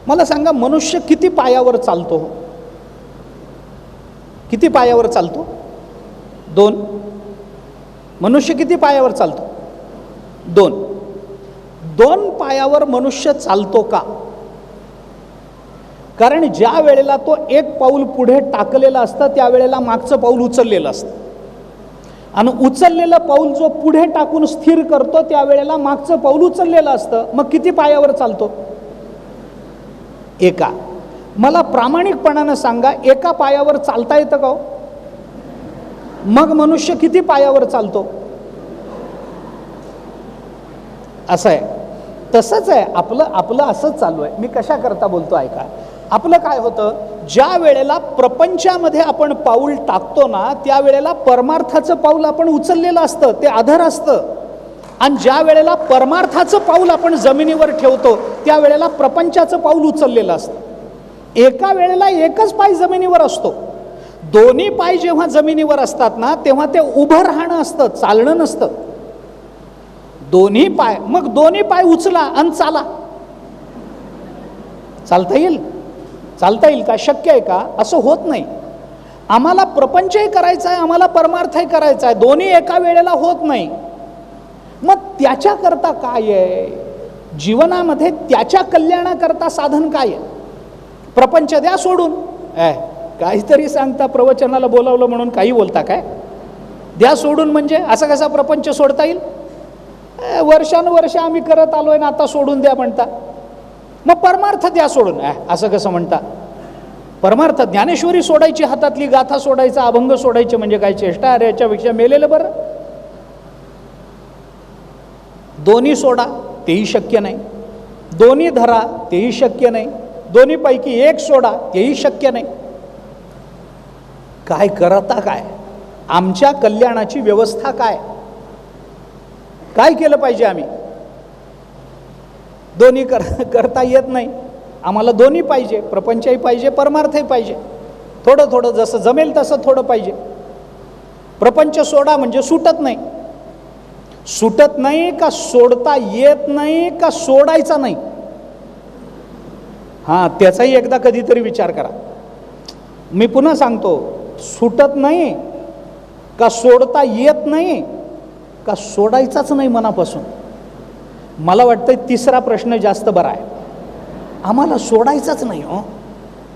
मला सांगा, मनुष्य किती पायावर चालतो? किती पायावर चालतो? 2. मनुष्य किती पायावर चालतो? 2 पायावर मनुष्य चालतो का? कारण ज्या वेळेला तो एक पाऊल पुढे टाकलेलं असतं त्यावेळेला मागचं पाऊल उचललेलं असतं, आणि उचललेलं पाऊल जो पुढे टाकून स्थिर करतो त्यावेळेला मागचं पाऊल उचललेलं असतं. मग किती पायावर चालतो? एका. मला प्रामाणिकपणानं सांगा, एका पायावर चालता येतं का? मग मनुष्य किती पायावर चालतो? असं आहे. तसंच आहे आपलं असंच चालू आहे. मी कशा करता बोलतो ऐका. आपलं काय होतं, ज्या वेळेला प्रपंचामध्ये आपण पाऊल टाकतो ना त्यावेळेला परमार्थाचं पाऊल आपण उचललेलं असतं, ते आधार असतं. आणि ज्या वेळेला परमार्थाचं पाऊल आपण जमिनीवर ठेवतो त्यावेळेला प्रपंचाचं पाऊल उचललेलं असतं. एका वेळेला एकच पाय जमिनीवर असतो. दोन्ही पाय जेव्हा जमिनीवर असतात ना तेव्हा ते उभं राहणं असतं, चालणं नसतं. दोन्ही पाय, मग दोन्ही पाय उचला आणि चाला. चालता येईल? चालता येईल का? शक्य आहे का? असं होत नाही. आम्हाला प्रपंचही करायचा आहे, आम्हाला परमार्थही करायचा आहे, दोन्ही एका वेळेला होत नाही. मग त्याच्याकरता काय आहे जीवनामध्ये? त्याच्या कल्याणाकरता साधन काय आहे? प्रपंच द्या सोडून. काहीतरी सांगता, प्रवचनाला बोलावलं म्हणून काही बोलता काय? द्या सोडून म्हणजे असं कसा प्रपंच सोडता येईल? वर्षानुवर्ष आम्ही करत आलोय ना, आता सोडून द्या म्हणता. मग परमार्थ द्या सोडून, असं कसं म्हणता? परमार्थ, ज्ञानेश्वरी सोडायची, हातातली गाथा सोडायचा, अभंग सोडायचे म्हणजे काय चेष्टा? अरे याच्यापेक्षा मेलेलं बरं. दोन्ही सोडा तेही शक्य नाही, दोन्ही धरा तेही शक्य नाही, दोन्हीपैकी एक सोडा तेही शक्य नाही. काय करता? काय आमच्या कल्याणाची व्यवस्था? काय केलं पाहिजे आम्ही? दोन्ही करता येत नाही. आम्हाला दोन्ही पाहिजे, प्रपंचही पाहिजे, परमार्थही पाहिजे. थोडं थोडं जसं जमेल तसं थोडं पाहिजे. प्रपंच सोडा म्हणजे सुटत नाही. सुटत नाही का सोडता येत नाही का सोडायचा नाही? हां, त्याचाही एकदा कधीतरी विचार करा. मी पुन्हा सांगतो, सुटत नाही का सोडता येत नाही का सोडायचाच नाही मनापासून? मला वाटतं तिसरा प्रश्न जास्त बरा आहे. आम्हाला सोडायचाच नाही हो.